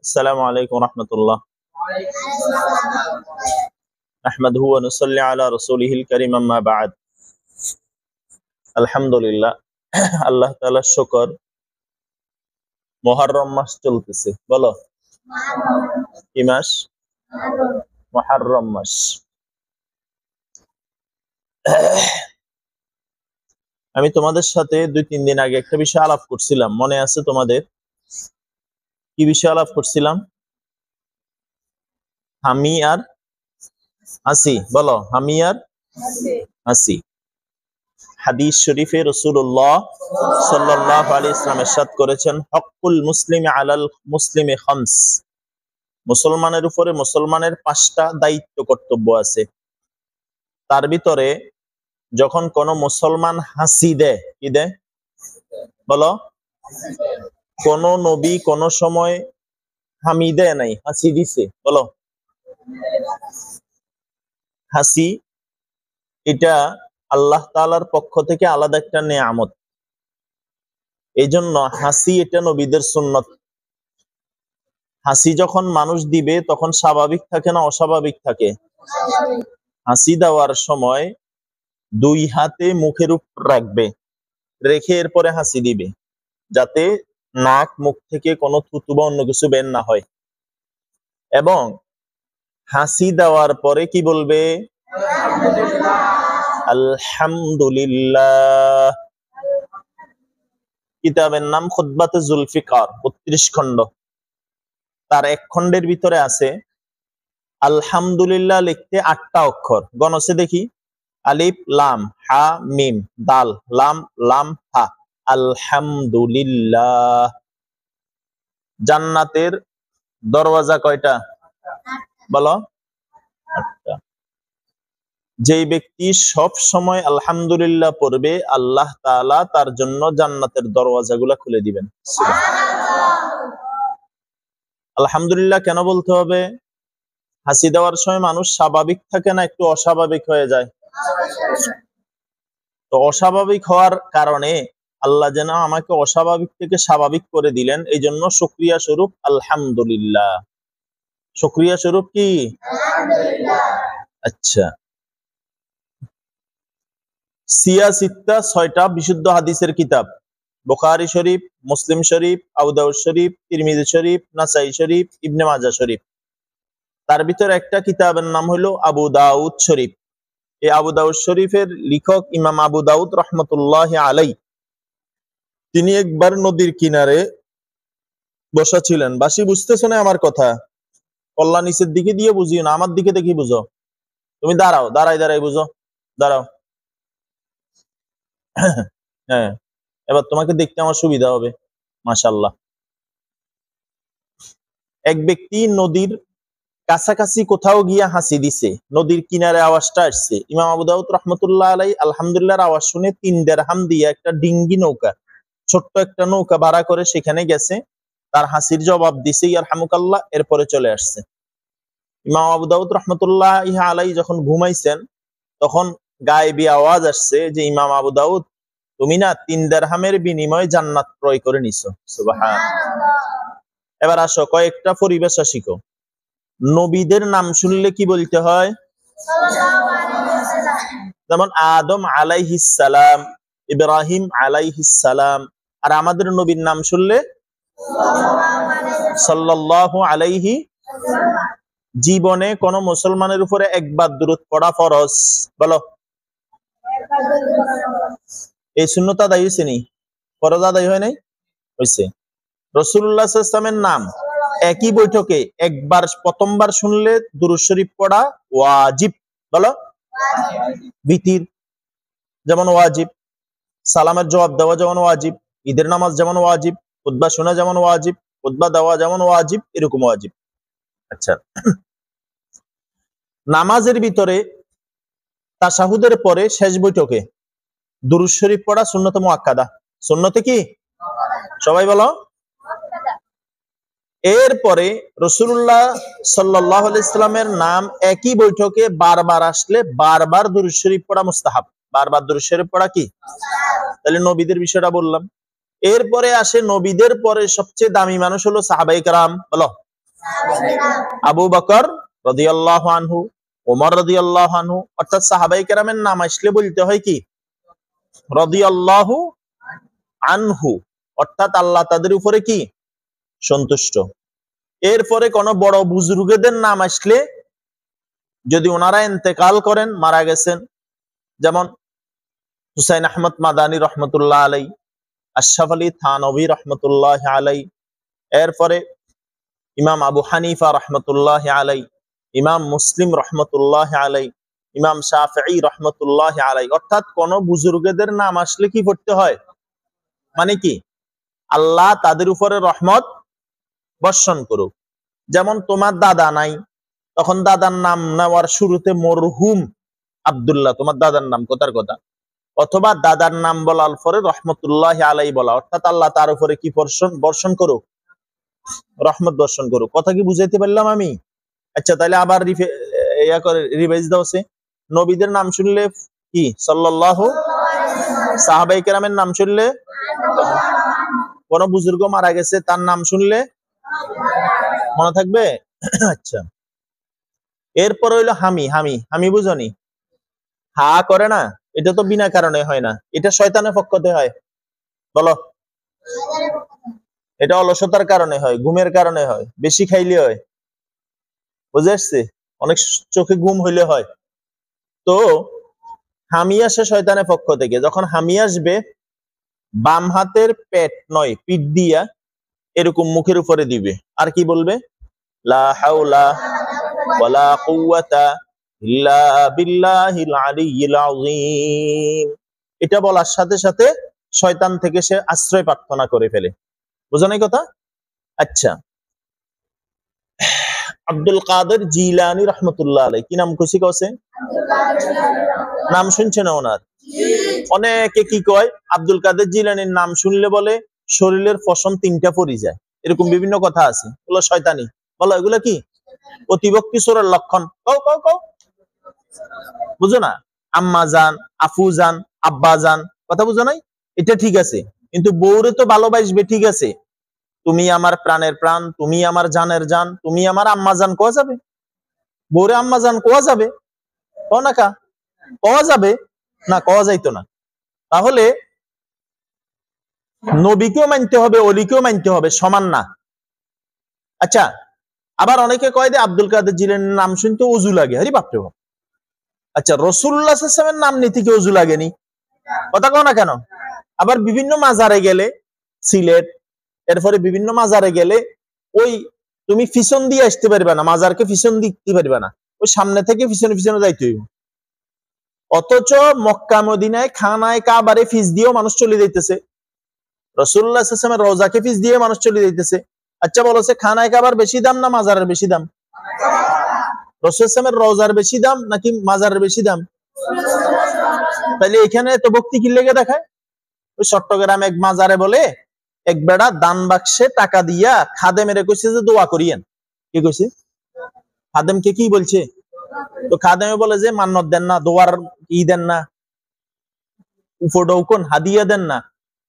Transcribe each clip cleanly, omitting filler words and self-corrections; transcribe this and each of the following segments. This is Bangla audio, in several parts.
السلام عليكم ورحمة الله. نحمده ونصلي على رسوله الكريم أما بعد. আলহামদুলিল্লাহ, আল্লাহ তাআলার শুকর। মুহররম মাস চলতেছে, বলো কি মাস? মুহররম মাস। আমি তোমাদের সাথে 2-3 দিন আগে একটা বিষয় আলাপ করছিলাম, মনে আছে তোমাদের? কি বিষয় আলাপ করছিলাম? হামি আর হাসি, বলো হামি আর হাসি। হাদিস শরীফে রাসূলুল্লাহ সাল্লাল্লাহু আলাইহি ওয়াসাল্লাম ইরশাদ করেছেন, হকুল মুসলিমি আলাল মুসলিমি খামস। মুসলমানের উপরে মুসলমানের 5টা দায়িত্ব কর্তব্য আছে। তার ভিতরে যখন কোন মুসলমান হাসি দেয়, কি দেয় বলো? কোন নবী কোন সময় হামি দেয় নাই, হাসি দিছে, বলো। হাসি এটা আল্লাহ তাআলার পক্ষ থেকে আলাদা একটা নেয়ামত। এই জন্য হাসি এটা নবীদের সুন্নত। হাসি যখন মানুষ দিবে তখন স্বাভাবিক থাকে না অস্বাভাবিক থাকে? হাসি দেওয়ার সময় 2 হাতে মুখের উপর রাখবে, রেখে এরপরে হাসি দিবে, যাতে নাক মুখ থেকে কোনো থুতু বা অন্য কিছু বের না হয়। এবং হাসি দেওয়ার পরে কি বলবে? আলহামদুলিল্লাহ। কিতাবের নাম খুতবাতে জুলফিকার, 32 খণ্ড। তার 1 খণ্ডের ভিতরে আছে আলহামদুলিল্লাহ লিখতে 8টা অক্ষর। গণছে দেখি, আলিফ লাম হা মিম দাল লাম লাম হা, আলহামদুলিল্লাহ। জান্নাতের দরওয়াজা কয়টা বলো? 8টা। যেই ব্যক্তি সব সময় আলহামদুলিল্লাহ পড়বে, আল্লাহ তাআলা তার জন্য জান্নাতের দরওয়াজাগুলো খুলে দিবেন। আলহামদুলিল্লাহ কেন বলতে হবে? হাসি দেওয়ার সময় মানুষ স্বাভাবিক থাকে না, একটু অস্বাভাবিক হয়ে যায়। তো অস্বাভাবিক হওয়ার কারণে আল্লাহ যেন আমাকে অস্বাভাবিক থেকে স্বাভাবিক করে দিলেন, এই জন্য শুকরিয়া স্বরূপ আলহামদুলিল্লাহ। শুকরিয়া স্বরূপ কি? আচ্ছা, সিয়াসিত্তা 6টা বিশুদ্ধ হাদিসের কিতাব। বুখারী শরীফ, মুসলিম শরীফ, আবু দাউদ শরীফ, তিরমিজি শরীফ, নাসাই শরীফ, ইবনে মাজাহ শরীফ। তার ভিতরে একটা কিতাবের নাম হলো আবু দাউদ শরীফ। এই আবু দাউদ শরীফের লেখক ইমাম আবু দাউদ রহমতুল্লাহ আলাই। তিনি একবার নদীর কিনারে বসা ছিলেন। বাসি বুঝতেছো না আমার কথা? কল্লা নিচের দিকে দিয়ে বুঝিও না, আমার দিকে দেখি বুঝো। তুমি দাঁড়াও, দাঁড়াই বুঝো, দাঁড়াও। হ্যাঁ, এবার তোমাকে দেখতে আমার সুবিধা হবে। মাশাআল্লাহ। এক ব্যক্তি নদীর কাছাকাছি কোথাও গিয়া হাসি দিছে, নদীর কিনারে আওয়াজটা আসছে। ইমাম আবু দাউদ রহমতুল্লাহ আলাই আলহামদুলিল্লাহর আওয়াজ শুনে 3 দিরহাম দিয়ে একটা ডিঙ্গি নৌকা, ছোট্ট একটা নৌকা ভাড়া করে সেখানে গেছে, তার হাসির জবাব দিছে ইয়ারহামুকাল্লাহ, এরপরে চলে আসছে। ইমাম আবু দাউদ রহমতুল্লাহ আলাই যখন ঘুমাইছেন, তখন গায়েবী আওয়াজ আসছে যে, ইমাম আবু দাউদ, তুমি না 3 দিরহামের বিনিময়ে জান্নাত ক্রয় করে নিছো। সুবহানাল্লাহ। এবার আসো কয়েকটা পরিভাষা শিখো। নবীদের নাম শুনলে কি বলতে হয়? যেমন আদম আলাইহিস সালাম, ইব্রাহিম আলাইহিস সালাম। আর আমাদের নবীর নাম শুনলে সাল্লাল্লাহু আলাইহি। জীবনে কোন মুসলমানের উপরে একবার দুরূদ পড়া ফরজ, বলো। এই সুন্নত আদায় হয়েছে নি? ফরজ আদায় হয় নাই? হয়েছে। রাসূলুল্লাহ সাল্লাল্লাহু আলাইহি ওয়াসাল্লামের নাম একই বৈঠকে একবার, প্রথমবার শুনলে দুরূদ শরীফ পড়া ওয়াজিব, বলো। বিতির যেমন ওয়াজিব, সালামের জবাব দেওয়া যেমন ওয়াজিব, ঈদের নামাজ যেমন ওয়াজিব, খুতবা শোনা যেমন ওয়াজিব, খুতবা দেওয়া যেমন ওয়াজিব, এরকম ওয়াজিব। আচ্ছা, নামাজের ভিতরে তাশাহুদের পরে শেষ বৈঠকে দুরূদ শরীফ পড়া সুন্নত মুআক্কাদা। সুন্নতে কি? সবাই বলো। এরপরে রাসূলুল্লাহ সাল্লাল্লাহু আলাইহি ওয়াসাল্লামের নাম একই বৈঠকে বারবার আসলে বারবার দুরূদ শরীফ পড়া মুস্তাহাব। বারবার দুরূদ শরীফ পড়া কি? তাহলে নবীদের বিষয়টা বললাম। এরপরে আসে নবীদের পরে সবচেয়ে দামি মানুষ হলো সাহাবায়ে কেরাম, বলো। আবু বকর রাদিয়াল্লাহু আনহু, ওমর রাদিয়াল্লাহু আনহু, অর্থাৎ সাহাবায়ে কেরামের নাম আসলে বলতে হয় কি রাদিয়াল্লাহু আনহু, অর্থাৎ আল্লাহ তাদের উপরে কি সন্তুষ্ট। এরপরে কোন বড় বুজুর্গদের নাম আসলে যদি ওনারা ইন্তেকাল করেন, মারা গেছেন, যেমন হুসাইন আহমদ মাদানী রহমতুল্লাহ আলাই, আশরাফ আলী থানভী রহমতুল্লাহ আলাই, এরপরে ইমাম আবু হানিফা রহমতুল্লাহ আলাই, ইমাম মুসলিম রহমতুল্লাহ আলাই, ইমাম শাফিঈ রহমতুল্লাহ আলাই, অর্থাৎ কোন বুজুর্গদের নাম আসলে কি করতে হয়, মানে কি আল্লাহ তাদের উপরে রহমত বর্ষণ করুক। যেমন তোমার দাদা নাই, তখন দাদার নাম নেওয়ার শুরুতে মরহুম আব্দুল্লাহ তোমার দাদার নাম, কথার কথা, অথবা দাদার নাম বলার পরে রহমতুল্লাহ আলাই বলা, অর্থাৎ আল্লাহ তার উপরে কি বর্ষণ করুক, রহমত বর্ষণ করুক। কথা কি বুঝাইতে পারলাম আমি? আচ্ছা, তাহলে আবার রিভাইজ দাও। সে নবীদের নাম শুনলে কি সাল্লাল্লাহু, সাহাবায়ে কেরামের নাম শুনলে, কোন বুজুর্গ মারা গেছে তার নাম শুনলে মনে থাকবে। আচ্ছা, এরপর হইলো হামি। হামি হামি বুঝনি? হা করে না, এটা তো বিনা কারণে হয় না, এটা শয়তানের পক্ষতে হয়। বলো, এটা অলসতার কারণে হয়, ঘুমের কারণে হয়, বেশি খাইলে হয়, বুঝে আসছে? অনেক চোখে ঘুম হইলে হয়। তো হামি আসে শয়তানের পক্ষ থেকে। যখন হামি আসবে, বাম হাতের পেট নয় পিঠ দিয়া এরকম মুখের উপরে দিবে, আর কি বলবে? লা হাওলা ওয়ালা কুওয়াতা ইল্লা বিল্লাহিল আলিয়্যিল আযীম। এটা বলার সাথে সাথে শয়তান থেকে সে আশ্রয় প্রার্থনা করে ফেলে। বুঝো নাই কথা? আচ্ছা, আব্দুল কাদের জিলানী রহমতুল্লাহ আলাইহি, কি নাম খুশি কছে? নাম শুনছে না ওনার? অনেকে কি কয়, আব্দুল কাদের জিলানীর নাম শুনলে বলে শরীরের পশম তিনটা পড়ে যায়, এরকম বিভিন্ন কথা আছে, এগুলো শয়তানি। বলো, এগুলো কি অতিভক্তি সূরার লক্ষণ? কও কও কও, বুঝো না? আম্মা জান, আফু জান, আব্বা জান, কথা বুঝো নাই? এটা ঠিক আছে, কিন্তু বউরে তো ভালোবাসবে, ঠিক আছে, তুমি আমার প্রাণের প্রাণ, তুমি আমার জানের জান, তুমি আমার আম্মা জান কোয়া যাবে? বউরে আম্মা জান কোয়া যাবে? কও না কা, কোয়া যাবে না? কোয়া যাইতো না। তাহলে নবীকেও মানতে হবে, অলিকেও মানতে হবে, সমান না। আচ্ছা, আবার অনেকে কয় যে আব্দুল কাদের জিলানীর নাম শুনতে উজু লাগে। আরে বাপরে বাপ! আচ্ছা, রাসূলুল্লাহ সাল্লাল্লাহু আলাইহি ওয়াসাল্লামের নাম নিতে কি উজু লাগেনি? কথা কও না কেন? আবার বিভিন্ন মাজারে গেলে, সিলেট, এরপরে বিভিন্ন মাজারে গেলে ওই তুমি পিছন দিয়ে আসতে পারবে না, মাজারকে পিছন দিতে পারবে না, ওই সামনে থেকে পিছনে পিছনে যাইতে হইব। অথচ মক্কা মদিনায় খানায় কাবারে ফিস দিয়েও মানুষ চলে যাইতেছে, রাসূলুল্লাহ সাল্লাল্লাহু আলাইহি ওয়াসাল্লামের রওজাকে ফিস দিয়ে মানুষ চলে যাইতেছে। আচ্ছা বলো, সে খানায় কাবার বেশি দাম না মাজারের বেশি দাম? রাসূলুল্লাহ সাল্লাল্লাহু আলাইহি ওয়াসাল্লামের রওজার বেশি দাম নাকি মাজারের বেশি দাম? তাইলে এখানে এত ভক্তি কি লেগে দেখায়? ওই চট্টগ্রাম এক মাজারে বলে এক বেড়া দান বাক্সে টাকা দিয়া খাদেমের কইছে যে দোয়া করিয়েন। কি কইছে? খাদেমকে কি বলছে? তো খাদেমে বলে যে মান্নত দেন না, দোয়ার ই দেন না, উপডৌকন হাদিয়া দেন না।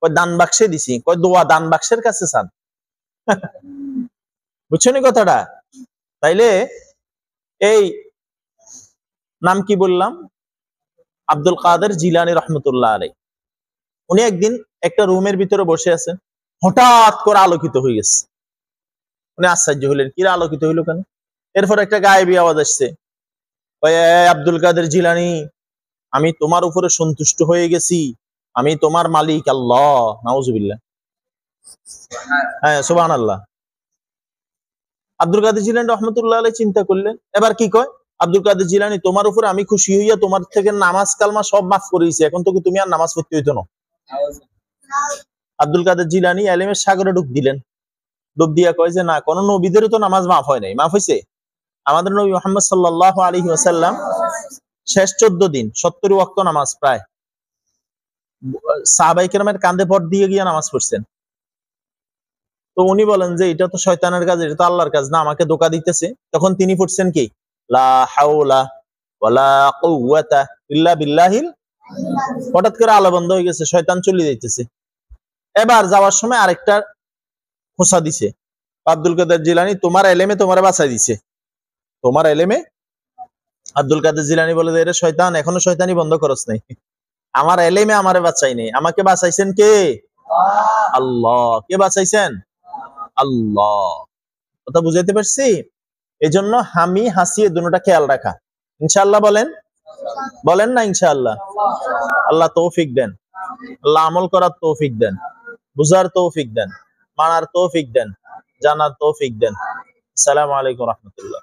কয় দান বাক্সে দিছি। কয় দোয়া দান বাক্সের কাছে চান। বুঝছো নি কথাটা? তাইলে এই নাম কি বললাম, আব্দুল কাদের জিলানী রহমতুল্লাহ আলাইহি, উনি একদিন একটা রুমের ভিতরে বসে আছেন, হঠাৎ করে আলোকিত হয়ে গেছে। উনি আশ্চর্য হলেন, কি আলোকিত হইলো কেন? এরপর একটা গায়েবী আওয়াজ আসছে, আব্দুল কাদের জিলানী, আমি তোমার উপরে সন্তুষ্ট হয়ে গেছি, আমি তোমার মালিক আল্লাহ। নাউজুবিল্লাহ। হ্যাঁ, সুবহানাল্লাহ। আব্দুল কাদের জিলানী রহমতুল্লাহ আলাইহি চিন্তা করলেন, এবার কি কয়, আব্দুল কাদের জিলানী, তোমার উপরে আমি খুশি হইয়া তোমার থেকে নামাজ কালমা সব মাফ করেছি, এখন তো তুমি আর নামাজ পড়তে হইতো না। আব্দুল কাদের জিলানী ইলমের সাগরে ডুব দিলেন। ডুব দিয়া কয় যে না, কোন নবীদেরও তো নামাজ মাফ হয় নাই। মাফ হইছে? আমাদের নবী মুহাম্মদ সাল্লাল্লাহু আলাইহি ওয়াসাল্লাম শেষ 14 দিন 70 ওয়াক্ত নামাজ প্রায় সাহাবায়ে কেরামের কাঁধে ভর দিয়ে গিয়ে নামাজ পড়ছেন। তো উনি বলেন যে এটা তো শয়তানের কাজ, এটা তো আল্লাহর কাজ না, আমাকে ধোঁকা দিতেছে। তখন তিনি পড়ছেন কি, লা হাওলা ওয়ালা কুওয়াতা ইল্লা বিল্লাহিল। হঠাৎ করে আলো বন্ধ হয়ে গেছে, শয়তান চলে যাইতেছে। এবার যাওয়ার সময় আরেকটা খোঁচা দিছে, আব্দুল কাদের জিলানী তোমার এলেমে তোমারে বাঁচাই দিছে, তোমার এলেমে। আব্দুল কাদের জিলানী বলে যে, এটা শয়তান, এখনো শয়তানি বন্ধ করস নাই। আমার এলেমে আমারে বাঁচাই নেই, আমাকে বাঁচাইছেন কে? আল্লাহ। কে বাঁচাইছেন? আল্লাহ। কথা বুঝাইতে পারছি? এই জন্য হামি হাসিয়ে দুটোটা খেয়াল রাখা। ইনশাআল্লাহ বলেন, বলেন না ইনশাআল্লাহ। আল্লাহ তৌফিক দেন, আল্লাহ আমল করার তৌফিক দেন, বুঝার তৌফিক দেন, মানার তৌফিক দেন, জানার তৌফিক দেন। আসসালামু আলাইকুম রহমতুল্লাহ।